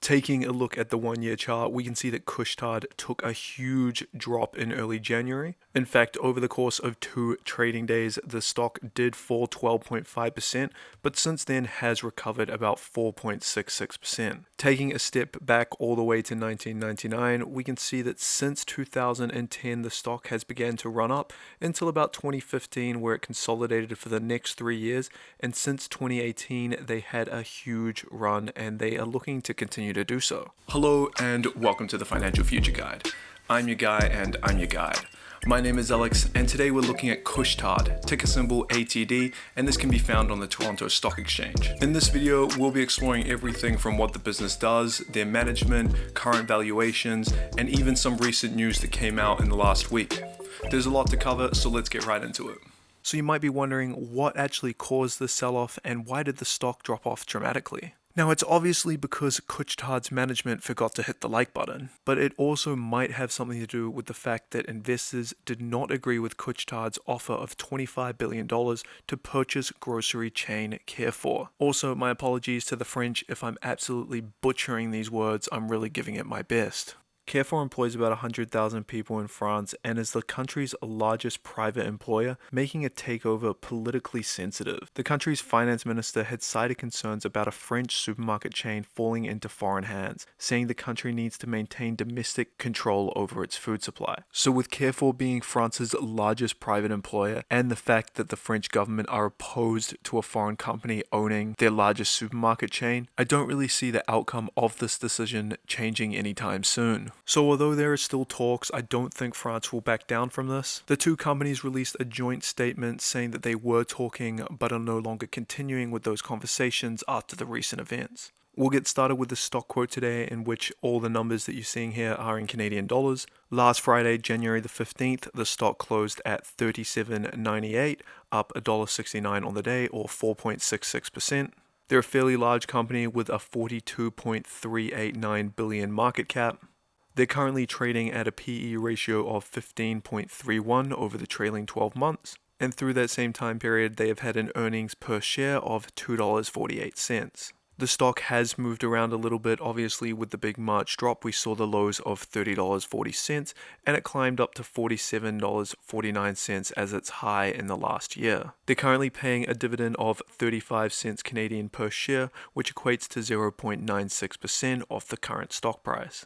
Taking a look at the 1-year chart, we can see that Couche-Tard took a huge drop in early January. In fact, over the course of 2 trading days, the stock did fall 12.5%, but since then has recovered about 4.66%. Taking a step back all the way to 1999, we can see that since 2010, the stock has begun to run up until about 2015, where it consolidated for the next 3 years, and since 2018, they had a huge run, and they are looking to continue to do so. Hello and welcome to the Financial Future Guide. I'm your guy and I'm your guide. My name is Alex and today we're looking at Couche-Tard, ticker symbol ATD, and this can be found on the Toronto Stock Exchange. In this video, we'll be exploring everything from what the business does, their management, current valuations, and even some recent news that came out in the last week. There's a lot to cover, so let's get right into it. So you might be wondering what actually caused the sell-off and why did the stock drop off dramatically? Now, it's obviously because Couche-Tard's management forgot to hit the like button, but it also might have something to do with the fact that investors did not agree with Couche-Tard's offer of $25 billion to purchase grocery chain Carrefour. Also, my apologies to the French if I'm absolutely butchering these words, I'm really giving it my best. Carrefour employs about 100,000 people in France and is the country's largest private employer, making a takeover politically sensitive. The country's finance minister had cited concerns about a French supermarket chain falling into foreign hands, saying the country needs to maintain domestic control over its food supply. So with Carrefour being France's largest private employer and the fact that the French government are opposed to a foreign company owning their largest supermarket chain, I don't really see the outcome of this decision changing anytime soon. So although there are still talks, I don't think France will back down from this. The two companies released a joint statement saying that they were talking but are no longer continuing with those conversations after the recent events. We'll get started with the stock quote today, in which all the numbers that you're seeing here are in Canadian dollars. Last Friday, January the 15th, the stock closed at $37.98, up $1.69 on the day, or 4.66%. They're a fairly large company with a $42.389 billion market cap. They're currently trading at a PE ratio of 15.31 over the trailing 12 months, and through that same time period, they have had an earnings per share of $2.48. The stock has moved around a little bit, obviously with the big March drop, we saw the lows of $30.40, and it climbed up to $47.49 as its high in the last year. They're currently paying a dividend of 35 cents Canadian per share, which equates to 0.96% of the current stock price.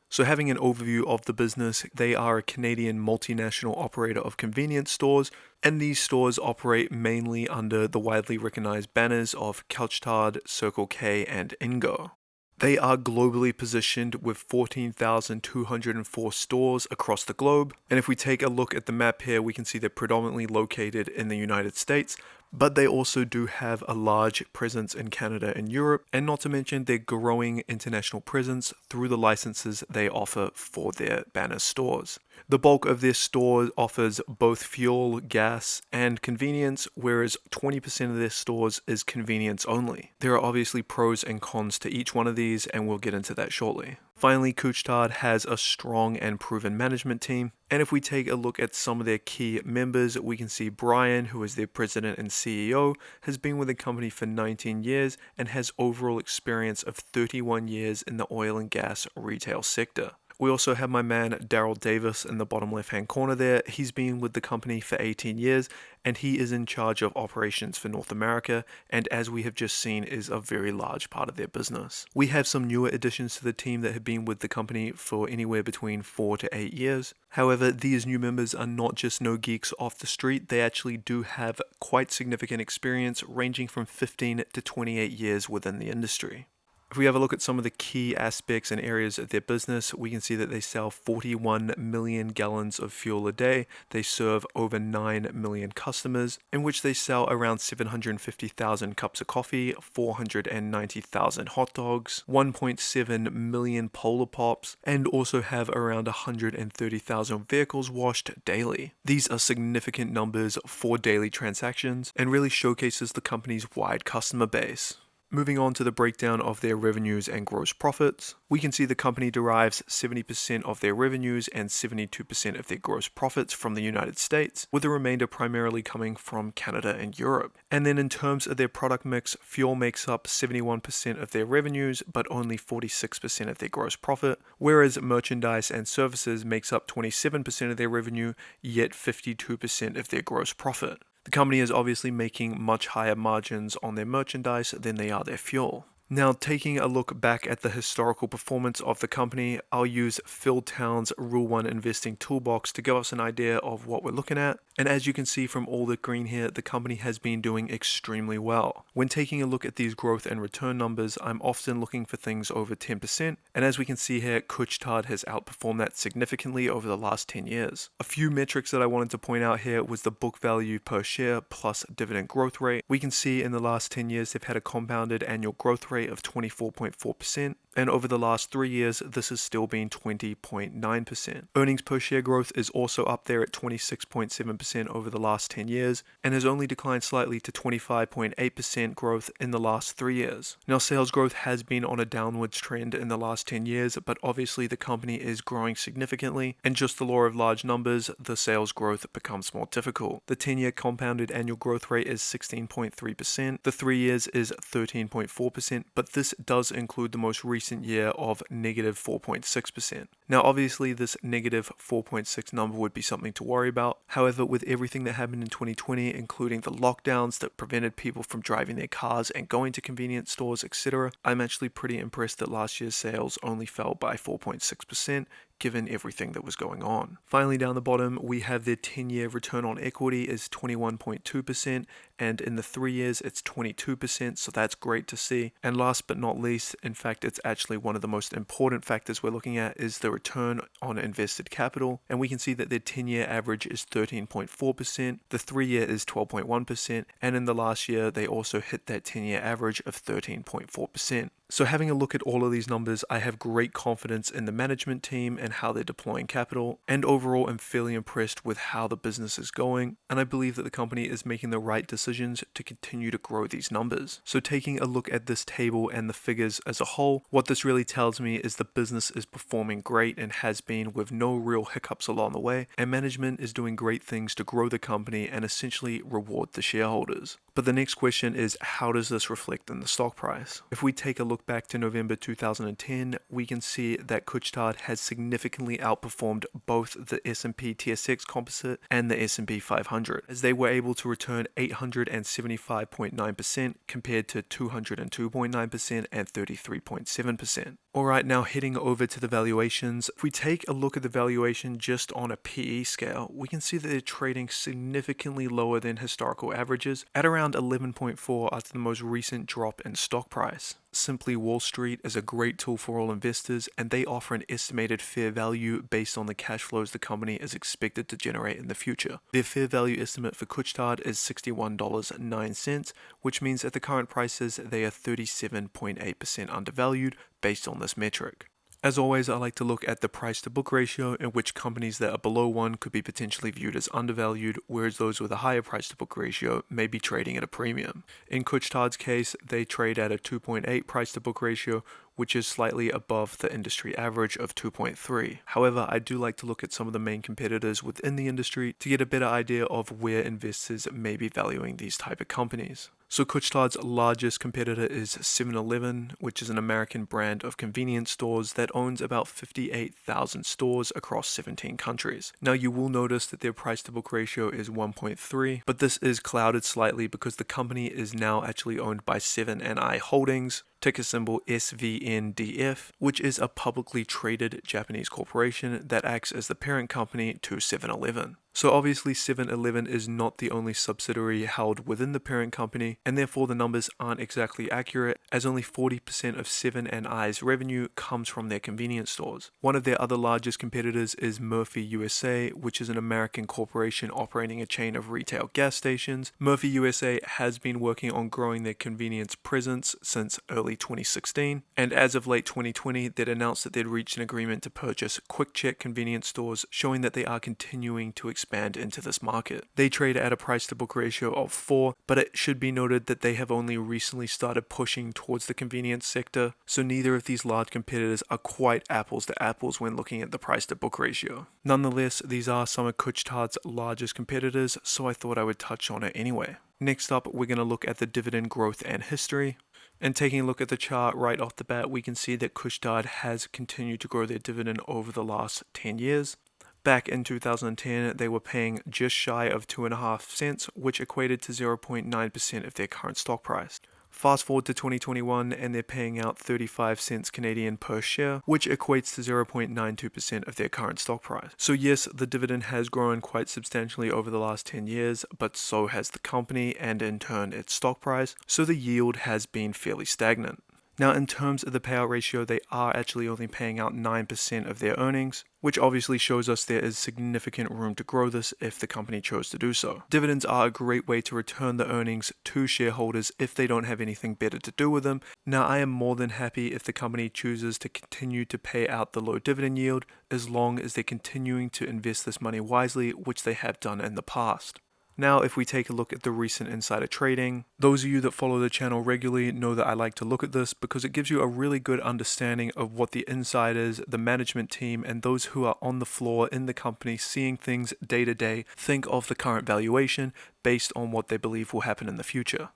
So having an overview of the business, they are a Canadian multinational operator of convenience stores, and these stores operate mainly under the widely recognized banners of Couche-Tard, Circle K, and Ingo. They are globally positioned with 14,204 stores across the globe, and if we take a look at the map here, we can see they're predominantly located in the United States, but they also do have a large presence in Canada and Europe, and not to mention their growing international presence through the licenses they offer for their banner stores. The bulk of their store offers both fuel, gas, and convenience, whereas 20% of their stores is convenience only. There are obviously pros and cons to each one of these, and we'll get into that shortly. Finally, Couche-Tard has a strong and proven management team, and if we take a look at some of their key members, we can see Brian, who is their president and CEO, has been with the company for 19 years and has overall experience of 31 years in the oil and gas retail sector. We also have my man Daryl Davis in the bottom left hand corner there. He's been with the company for 18 years and he is in charge of operations for North America, and as we have just seen is a very large part of their business. We have some newer additions to the team that have been with the company for anywhere between 4 to 8 years. However, these new members are not just no geeks off the street, they actually do have quite significant experience ranging from 15 to 28 years within the industry. If we have a look at some of the key aspects and areas of their business, we can see that they sell 41 million gallons of fuel a day. They serve over 9 million customers, in which they sell around 750,000 cups of coffee, 490,000 hot dogs, 1.7 million Polar Pops, and also have around 130,000 vehicles washed daily. These are significant numbers for daily transactions and really showcases the company's wide customer base. Moving on to the breakdown of their revenues and gross profits, we can see the company derives 70% of their revenues and 72% of their gross profits from the United States, with the remainder primarily coming from Canada and Europe. And then in terms of their product mix, fuel makes up 71% of their revenues, but only 46% of their gross profit, whereas merchandise and services makes up 27% of their revenue, yet 52% of their gross profit. The company is obviously making much higher margins on their merchandise than they are their fuel. Now, taking a look back at the historical performance of the company, I'll use Phil Town's Rule 1 Investing Toolbox to give us an idea of what we're looking at. And as you can see from all the green here, the company has been doing extremely well. When taking a look at these growth and return numbers, I'm often looking for things over 10%. And as we can see here, Couche-Tard has outperformed that significantly over the last 10 years. A few metrics that I wanted to point out here was the book value per share plus dividend growth rate. We can see in the last 10 years, they've had a compounded annual growth rate of 24.4%, and over the last 3 years, this has still been 20.9%. Earnings per share growth is also up there at 26.7% over the last 10 years, and has only declined slightly to 25.8% growth in the last 3 years. Now, sales growth has been on a downwards trend in the last 10 years, but obviously the company is growing significantly, and just the law of large numbers, the sales growth becomes more difficult. The 10-year compounded annual growth rate is 16.3%, the 3 years is 13.4%, but this does include the most recent year of negative 4.6%. Now, obviously, this negative 4.6 number would be something to worry about. However, with everything that happened in 2020, including the lockdowns that prevented people from driving their cars and going to convenience stores, etc., I'm actually pretty impressed that last year's sales only fell by 4.6%. Given everything that was going on. Finally, down the bottom, we have their 10-year return on equity is 21.2%, and in the 3 years, it's 22%, so that's great to see. And last but not least, in fact, it's actually one of the most important factors we're looking at is the return on invested capital, and we can see that their 10-year average is 13.4%, the 3-year is 12.1%, and in the last year, they also hit that 10-year average of 13.4%. So having a look at all of these numbers, I have great confidence in the management team and how they're deploying capital, and overall I'm fairly impressed with how the business is going, and I believe that the company is making the right decisions to continue to grow these numbers. So taking a look at this table and the figures as a whole, what this really tells me is the business is performing great and has been with no real hiccups along the way, and management is doing great things to grow the company and essentially reward the shareholders. But the next question is, how does this reflect in the stock price? If we take a look back to November 2010, we can see that Couche-Tard has significantly outperformed both the S&P TSX Composite and the S&P 500, as they were able to return 875.9% compared to 202.9% and 33.7%. Alright, now heading over to the valuations. If we take a look at the valuation just on a PE scale, we can see that they're trading significantly lower than historical averages at around 11.4 after the most recent drop in stock price. Simply Wall Street is a great tool for all investors, and they offer an estimated fair value based on the cash flows the company is expected to generate in the future. Their fair value estimate for Couche-Tard is $61.09, which means at the current prices they are 37.8% undervalued based on this metric. As always, I like to look at the price to book ratio, in which companies that are below 1 could be potentially viewed as undervalued, whereas those with a higher price to book ratio may be trading at a premium. In Couche-Tard's case, they trade at a 2.8 price to book ratio, which is slightly above the industry average of 2.3. However, I do like to look at some of the main competitors within the industry to get a better idea of where investors may be valuing these type of companies. So Couche-Tard's largest competitor is 7-Eleven, which is an American brand of convenience stores that owns about 58,000 stores across 17 countries. Now you will notice that their price to book ratio is 1.3, but this is clouded slightly because the company is now actually owned by 7&I Holdings, ticker symbol SVNDF, which is a publicly traded Japanese corporation that acts as the parent company to 7-Eleven. So obviously 7-Eleven is not the only subsidiary held within the parent company, and therefore the numbers aren't exactly accurate, as only 40% of 7&I's revenue comes from their convenience stores. One of their other largest competitors is Murphy USA, which is an American corporation operating a chain of retail gas stations. Murphy USA has been working on growing their convenience presence since early 2016, and as of late 2020, they'd announced that they'd reached an agreement to purchase Quick Check convenience stores, showing that they are continuing to expand expand into this market. They trade at a price to book ratio of 4, but it should be noted that they have only recently started pushing towards the convenience sector, so neither of these large competitors are quite apples to apples when looking at the price to book ratio. Nonetheless, these are some of Couche-Tard's largest competitors, so I thought I would touch on it anyway. Next up, we're going to look at the dividend growth and history. And taking a look at the chart right off the bat, we can see that Couche-Tard has continued to grow their dividend over the last 10 years. Back in 2010, they were paying just shy of 2.5 cents, which equated to 0.9% of their current stock price. Fast forward to 2021 and they're paying out 35 cents Canadian per share, which equates to 0.92% of their current stock price. So yes, the dividend has grown quite substantially over the last 10 years, but so has the company and in turn its stock price, so the yield has been fairly stagnant. Now, in terms of the payout ratio, they are actually only paying out 9% of their earnings, which obviously shows us there is significant room to grow this if the company chose to do so. Dividends are a great way to return the earnings to shareholders if they don't have anything better to do with them. Now, I am more than happy if the company chooses to continue to pay out the low dividend yield, as long as they're continuing to invest this money wisely, which they have done in the past. Now, if we take a look at the recent insider trading, those of you that follow the channel regularly know that I like to look at this because it gives you a really good understanding of what the insiders, the management team, and those who are on the floor in the company seeing things day to day think of the current valuation based on what they believe will happen in the future.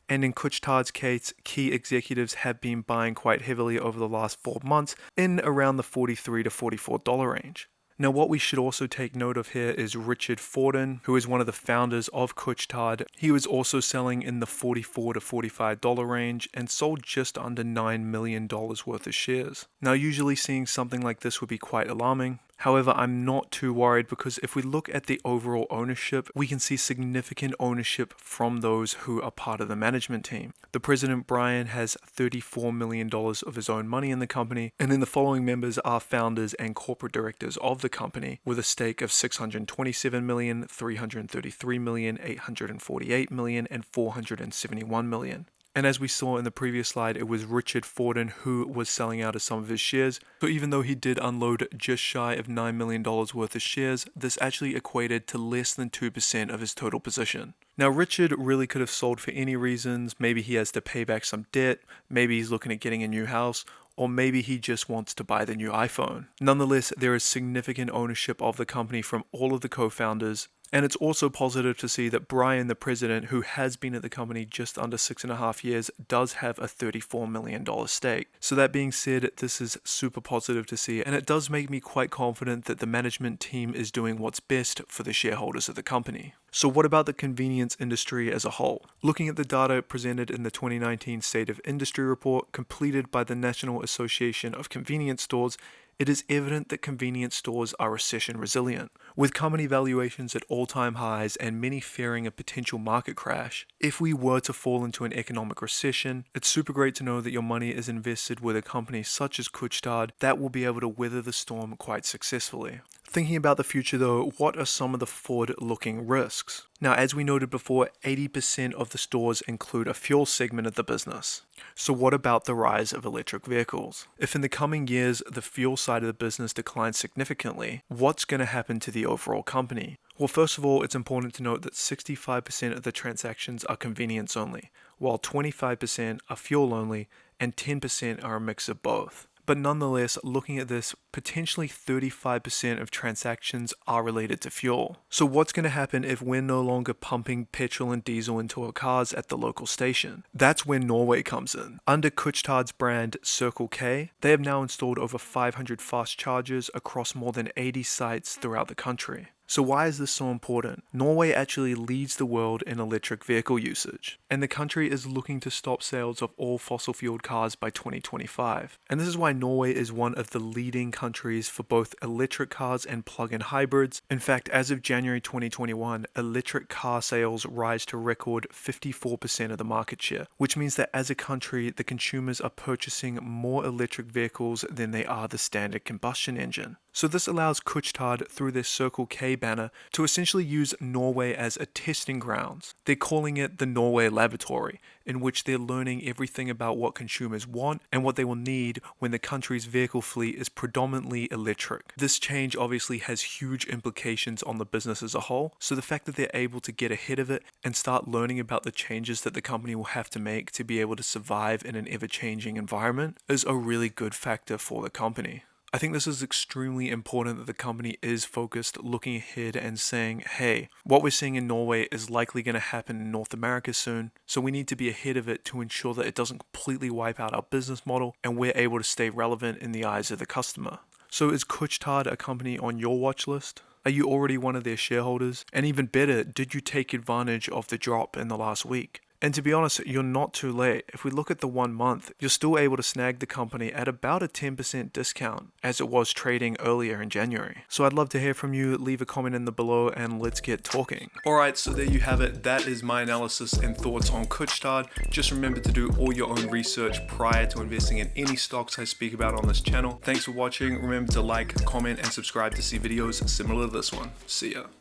And in Couche-Tard's case, key executives have been buying quite heavily over the last 4 months in around the $43 to $44 range. Now, what we should also take note of here is Richard Forden, who is one of the founders of Couche-Tard. He was also selling in the $44 to $45 range and sold just under $9 million worth of shares. Now, usually seeing something like this would be quite alarming. However, I'm not too worried because if we look at the overall ownership, we can see significant ownership from those who are part of the management team. The president, Brian, has $34 million of his own money in the company, and then the following members are founders and corporate directors of the company with a stake of $627 million, $333 million, $848 million, and $471 million. And as we saw in the previous slide, it was Richard Forden who was selling out of some of his shares. So even though he did unload just shy of $9 million worth of shares, this actually equated to less than 2% of his total position. Now, Richard really could have sold for any reasons. Maybe he has to pay back some debt, maybe he's looking at getting a new house, or maybe he just wants to buy the new iPhone. Nonetheless, there is significant ownership of the company from all of the co-founders. And it's also positive to see that Brian, the president, who has been at the company just under 6.5 years, does have a $34 million stake. So that being said, this is super positive to see, and it does make me quite confident that the management team is doing what's best for the shareholders of the company. So what about the convenience industry as a whole? Looking at the data presented in the 2019 State of Industry report completed by the National Association of Convenience Stores, it is evident that convenience stores are recession resilient. With company valuations at all-time highs and many fearing a potential market crash, if we were to fall into an economic recession, it's super great to know that your money is invested with a company such as Couche-Tard that will be able to weather the storm quite successfully. Thinking about the future though, what are some of the forward-looking risks? Now, as we noted before, 80% of the stores include a fuel segment of the business. So what about the rise of electric vehicles? If in the coming years the fuel side of the business declines significantly, what's going to happen to the overall company? Well, first of all, it's important to note that 65% of the transactions are convenience only, while 25% are fuel only, and 10% are a mix of both. But nonetheless, looking at this, potentially 35% of transactions are related to fuel. So what's going to happen if we're no longer pumping petrol and diesel into our cars at the local station? That's where Norway comes in. Under Couche-Tard's brand Circle K, they have now installed over 500 fast chargers across more than 80 sites throughout the country. So why is this so important? Norway actually leads the world in electric vehicle usage, and the country is looking to stop sales of all fossil-fueled cars by 2025. And this is why Norway is one of the leading countries for both electric cars and plug-in hybrids. In fact, as of January 2021, electric car sales rise to record 54% of the market share, which means that as a country, the consumers are purchasing more electric vehicles than they are the standard combustion engine. So this allows Couche-Tard, through their Circle K banner to essentially use Norway as a testing grounds. They're calling it the Norway Laboratory, in which they're learning everything about what consumers want and what they will need when the country's vehicle fleet is predominantly electric. This change obviously has huge implications on the business as a whole, so the fact that they're able to get ahead of it and start learning about the changes that the company will have to make to be able to survive in an ever-changing environment is a really good factor for the company. I think this is extremely important that the company is focused, looking ahead and saying, hey, what we're seeing in Norway is likely going to happen in North America soon, so we need to be ahead of it to ensure that it doesn't completely wipe out our business model and we're able to stay relevant in the eyes of the customer. So is Couche-Tard a company on your watch list? Are you already one of their shareholders? And even better, did you take advantage of the drop in the last week? And to be honest, you're not too late. If we look at the 1 month, you're still able to snag the company at about a 10% discount as it was trading earlier in January. So I'd love to hear from you. Leave a comment in the below and let's get talking. Alright, so there you have it. That is my analysis and thoughts on Couche-Tard. Just remember to do all your own research prior to investing in any stocks I speak about on this channel. Thanks for watching. Remember to like, comment, and subscribe to see videos similar to this one. See ya.